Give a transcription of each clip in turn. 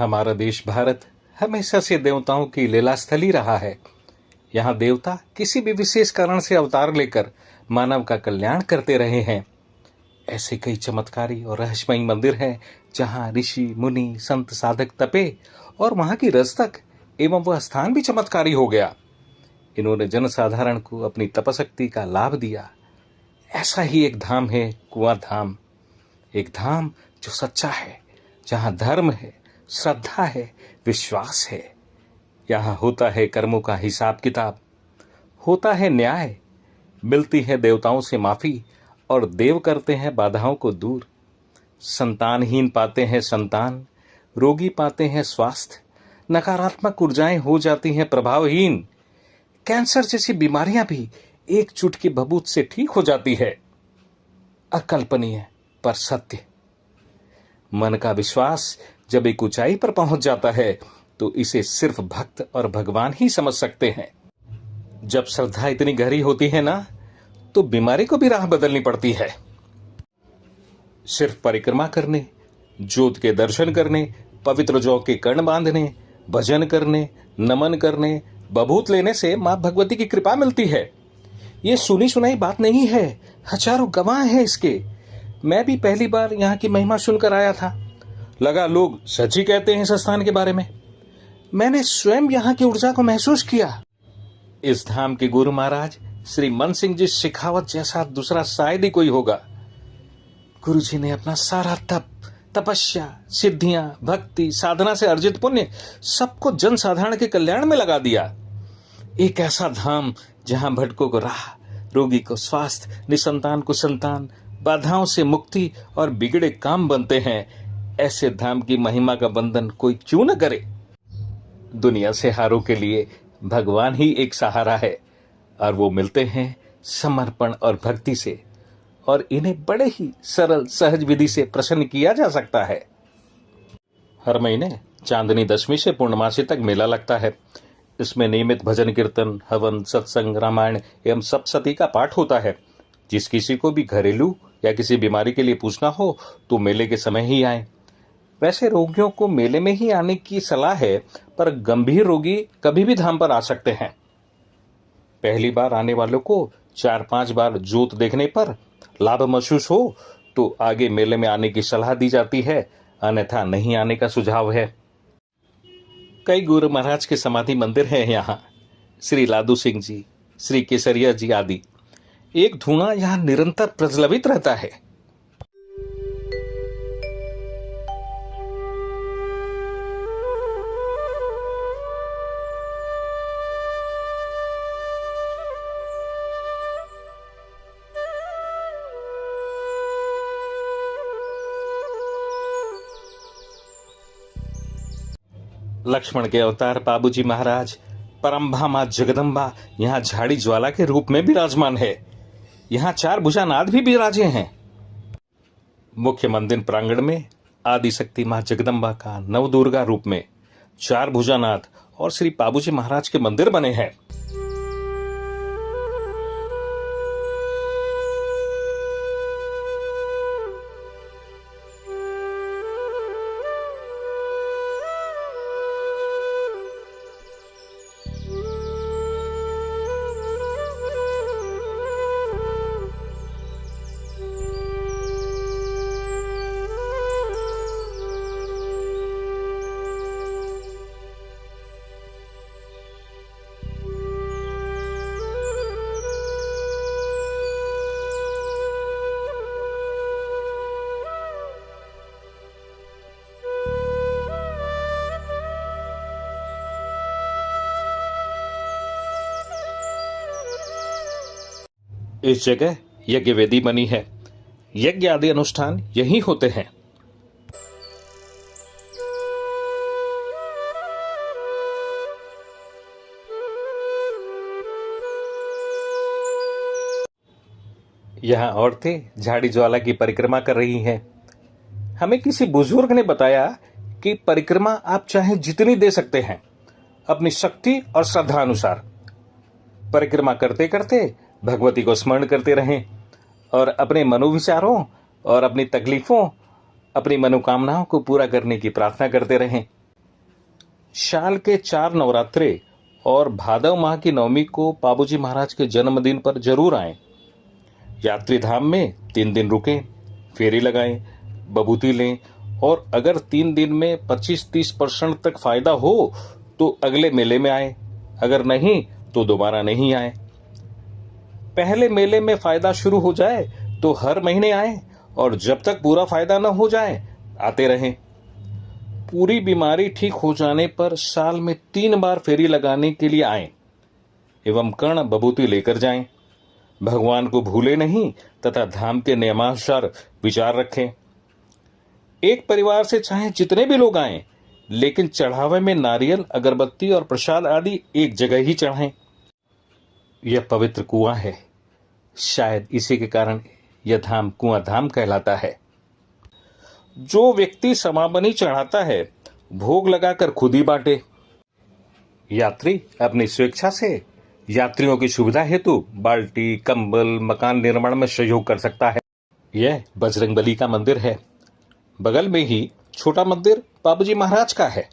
हमारा देश भारत हमेशा से देवताओं की लीला स्थली रहा है। यहाँ देवता किसी भी विशेष कारण से अवतार लेकर मानव का कल्याण करते रहे हैं। ऐसे कई चमत्कारी और रहस्यमयी मंदिर हैं जहाँ ऋषि मुनि संत साधक तपे और वहाँ की रजतक एवं वह स्थान भी चमत्कारी हो गया। इन्होंने जनसाधारण को अपनी तपशक्ति का लाभ दिया। ऐसा ही एक धाम है कुआं धाम, एक धाम जो सच्चा है, जहाँ धर्म है, श्रद्धा है, विश्वास है। यहाँ होता है कर्मों का हिसाब किताब, होता है न्याय, मिलती है देवताओं से माफी और देव करते हैं बाधाओं को दूर। संतानहीन पाते हैं संतान, रोगी पाते हैं स्वास्थ्य, नकारात्मक ऊर्जाएं हो जाती हैं प्रभावहीन। कैंसर जैसी बीमारियां भी एक चुटकी बबूत से ठीक हो जाती है। अकल्पनीय पर सत्य। मन का विश्वास जब एक ऊंचाई पर पहुंच जाता है तो इसे सिर्फ भक्त और भगवान ही समझ सकते हैं। जब श्रद्धा इतनी गहरी होती है ना, तो बीमारी को भी राह बदलनी पड़ती है। सिर्फ परिक्रमा करने, ज्योत के दर्शन करने, पवित्र जौ के कर्ण बांधने, भजन करने, नमन करने, बभूत लेने से मां भगवती की कृपा मिलती है। ये सुनी सुनाई बात नहीं है, हजारों गवाह हैं इसके। मैं भी पहली बार यहाँ की महिमा सुनकर आया था। लगा लोग सच ही कहते हैं इस स्थान के बारे में। मैंने स्वयं यहाँ की ऊर्जा को महसूस किया। इस धाम के गुरु महाराज श्री मन सिंह जी शेखावत जैसा दूसरा शायद ही कोई होगा। गुरु जी ने अपना सारा तप, तपस्या, सिद्धियां, भक्ति, साधना से अर्जित पुण्य सबको जनसाधारण के कल्याण में लगा दिया। एक ऐसा धाम जहां भटकों को राह, रोगी को स्वास्थ्य, निसंतान को संतान, बाधाओं से मुक्ति और बिगड़े काम बनते हैं। ऐसे धाम की महिमा का बंधन कोई क्यों न करे। दुनिया से हारों के लिए भगवान ही एक सहारा है और वो मिलते हैं समर्पण और भक्ति से, और इन्हें बड़े ही सरल सहज विधि से प्रसन्न किया जा सकता है। हर महीने चांदनी दशमी से पूर्णमासी तक मेला लगता है। इसमें नियमित भजन कीर्तन, हवन, सत्संग, रामायण एवं सप्तशती का पाठ होता है। जिस किसी को भी घरेलू या किसी बीमारी के लिए पूछना हो तो मेले के समय ही आए। वैसे रोगियों को मेले में ही आने की सलाह है, पर गंभीर रोगी कभी भी धाम पर आ सकते हैं। पहली बार आने वालों को 4-5 बार जोत देखने पर लाभ महसूस हो तो आगे मेले में आने की सलाह दी जाती है, अन्यथा नहीं आने का सुझाव है। कई गुरु महाराज के समाधि मंदिर हैं यहाँ, श्री लादू सिंह जी, श्री केसरिया जी आदि। एक धुआं यहाँ निरंतर प्रज्वलित रहता है। लक्ष्मण के अवतार बाबूजी महाराज, परम्भा मां जगदम्बा यहाँ झाड़ी ज्वाला के रूप में विराजमान है। यहाँ 4 भुजानाथ भी विराजे हैं। मुख्य मंदिर प्रांगण में आदिशक्ति मां जगदम्बा का नवदुर्गा रूप में 4 भुजानाथ और श्री बाबूजी महाराज के मंदिर बने हैं। इस जगह यज्ञ वेदी बनी है। यज्ञ आदि अनुष्ठान यहीं होते हैं। यहाँ औरतें झाड़ी ज्वाला की परिक्रमा कर रही हैं। हमें किसी बुजुर्ग ने बताया कि परिक्रमा आप चाहे जितनी दे सकते हैं, अपनी शक्ति और श्रद्धा अनुसार। परिक्रमा करते करते भगवती को स्मरण करते रहें और अपने मनोविचारों और अपनी तकलीफों, अपनी मनोकामनाओं को पूरा करने की प्रार्थना करते रहें। साल के 4 नवरात्रे और भादव माह की नवमी को बाबूजी महाराज के जन्मदिन पर जरूर आएं। यात्री धाम में 3 दिन रुकें, फेरी लगाएं, बभूति लें और अगर 3 दिन में 25-30% तक फायदा हो तो अगले मेले में आए, अगर नहीं तो दोबारा नहीं आए। पहले मेले में फायदा शुरू हो जाए तो हर महीने आए और जब तक पूरा फायदा न हो जाए आते रहें। पूरी बीमारी ठीक हो जाने पर साल में 3 बार फेरी लगाने के लिए आएं एवं कर्ण बभूति लेकर जाएं। भगवान को भूले नहीं तथा धाम के नियमानुसार विचार रखें। एक परिवार से चाहे जितने भी लोग आएं, लेकिन चढ़ावे में नारियल, अगरबत्ती और प्रसाद आदि एक जगह ही चढ़ाएं। यह पवित्र कुआं है, शायद इसी के कारण यह धाम कुआं धाम कहलाता है। जो व्यक्ति समाबनी चढ़ाता है, भोग लगाकर खुद ही बांटे। यात्री अपनी स्वेच्छा से यात्रियों की सुविधा हेतु बाल्टी, कंबल, मकान निर्माण में सहयोग कर सकता है। यह बजरंगबली का मंदिर है। बगल में ही छोटा मंदिर बाबूजी महाराज का है।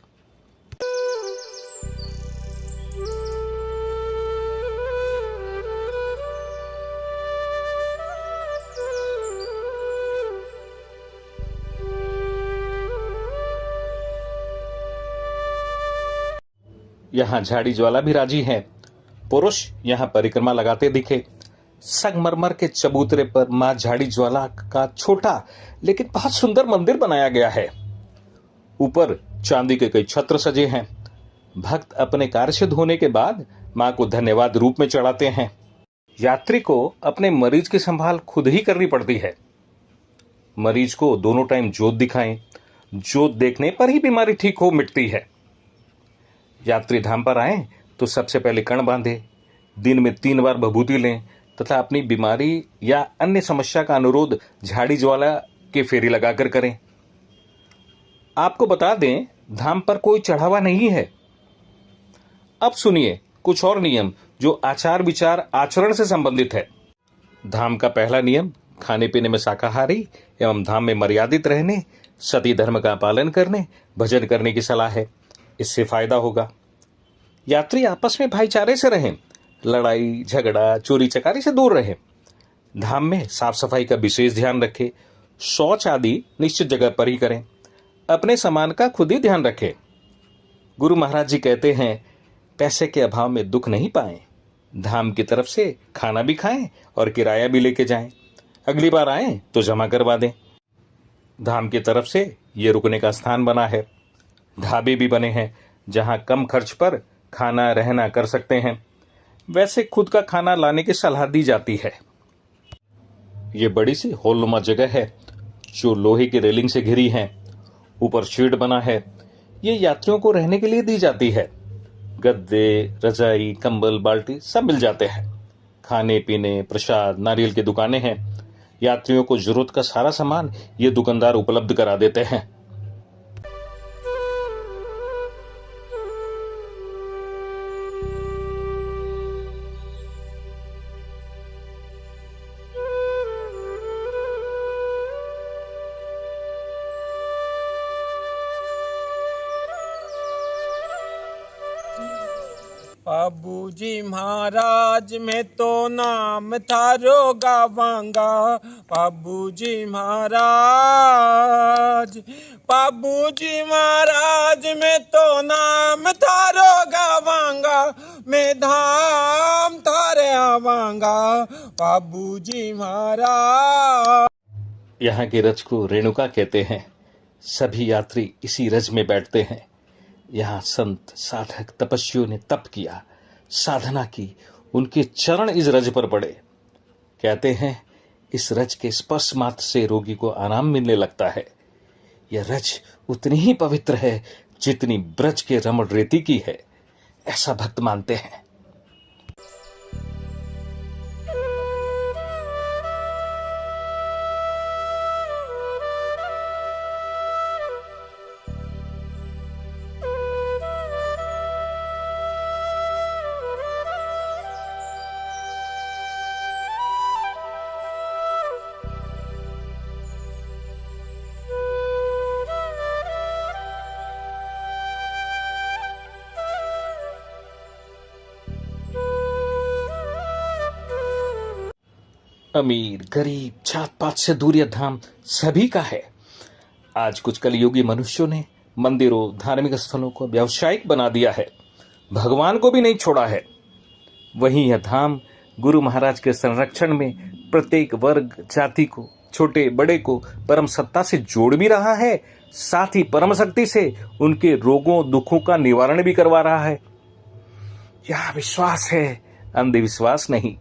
यहाँ झाड़ी ज्वाला भी राजी हैं। पुरुष यहाँ परिक्रमा लगाते दिखे। संगमरमर के चबूतरे पर मां झाड़ी ज्वाला का छोटा लेकिन बहुत सुंदर मंदिर बनाया गया है। ऊपर चांदी के कई छत्र सजे हैं। भक्त अपने कार्य सिद्ध होने के बाद मां को धन्यवाद रूप में चढ़ाते हैं। यात्री को अपने मरीज की संभाल खुद ही करनी पड़ती है। मरीज को दोनों टाइम जोत दिखाएं। जोत देखने पर ही बीमारी ठीक हो मिटती है। यात्री धाम पर आए तो सबसे पहले कण बांधे, दिन में 3 बार भभूति लें तथा अपनी बीमारी या अन्य समस्या का अनुरोध झाड़ी ज्वाला के फेरी लगाकर करें। आपको बता दें, धाम पर कोई चढ़ावा नहीं है। अब सुनिए कुछ और नियम जो आचार विचार आचरण से संबंधित है। धाम का पहला नियम खाने पीने में शाकाहारी एवं धाम में मर्यादित रहने, सती धर्म का पालन करने, भजन करने की सलाह है। इससे फायदा होगा। यात्री आपस में भाईचारे से रहें, लड़ाई झगड़ा चोरी चकारी से दूर रहें। धाम में साफ सफाई का विशेष ध्यान रखें। शौच आदि निश्चित जगह पर ही करें। अपने सामान का खुद ही ध्यान रखें। गुरु महाराज जी कहते हैं, पैसे के अभाव में दुख नहीं पाएं। धाम की तरफ से खाना भी खाएं और किराया भी लेके जाएं। अगली बार आएं तो जमा करवा दें। धाम की तरफ से ये रुकने का स्थान बना है। ढाबे भी बने हैं जहां कम खर्च पर खाना रहना कर सकते हैं। वैसे खुद का खाना लाने की सलाह दी जाती है। ये बड़ी सी हॉलनुमा जगह है जो लोहे की रेलिंग से घिरी है। ऊपर शेड बना है। ये यात्रियों को रहने के लिए दी जाती है। गद्दे, रजाई, कंबल, बाल्टी सब मिल जाते हैं। खाने पीने, प्रसाद, नारियल की दुकानें हैं। यात्रियों को जरूरत का सारा सामान ये दुकानदार उपलब्ध करा देते हैं। बाबूजी महाराज में तो नाम थारो गावांगा। बाबूजी महाराज में तो नाम थारो गावांगा। मैं धाम थारे आवांगा। बाबूजी महाराज। यहाँ की रज को रेणुका कहते हैं। सभी यात्री इसी रज में बैठते हैं। यहाँ संत साधक तपस्वियों ने तप किया, साधना की, उनके चरण इस रज पर पड़े। कहते हैं इस रज के स्पर्श मात्र से रोगी को आराम मिलने लगता है। यह रज उतनी ही पवित्र है जितनी ब्रज के रमण रेती की है, ऐसा भक्त मानते हैं। अमीर गरीब जात पात से दूर यह धाम सभी का है। आज कुछ कलयुगी मनुष्यों ने मंदिरों धार्मिक स्थलों को व्यावसायिक बना दिया है, भगवान को भी नहीं छोड़ा है। वहीं यह धाम गुरु महाराज के संरक्षण में प्रत्येक वर्ग जाति को, छोटे बड़े को परम सत्ता से जोड़ भी रहा है, साथ ही परम शक्ति से उनके रोगों दुखों का निवारण भी करवा रहा है। यह विश्वास है, अंधविश्वास नहीं।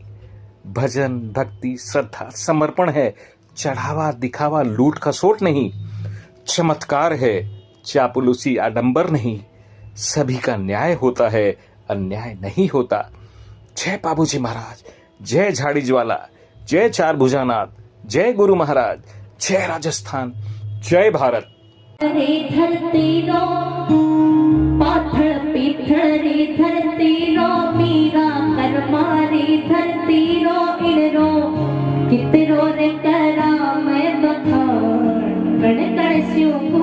भजन भक्ति श्रद्धा समर्पण है, चढ़ावा दिखावा लूट खसोट नहीं। चमत्कार है, चापलूसी आडंबर नहीं। सभी का न्याय होता है, अन्याय नहीं होता। जय बाबूजी महाराज, जय झाड़ी ज्वाला, जय चार भुजानाथ, जय गुरु महाराज, जय राजस्थान, जय भारत। रे धरती रो पाथर पीथर रे धरती रो मीरा कर्मा रे धरती रो इन रो कितरो रे करा मैं तो कण कण स्यो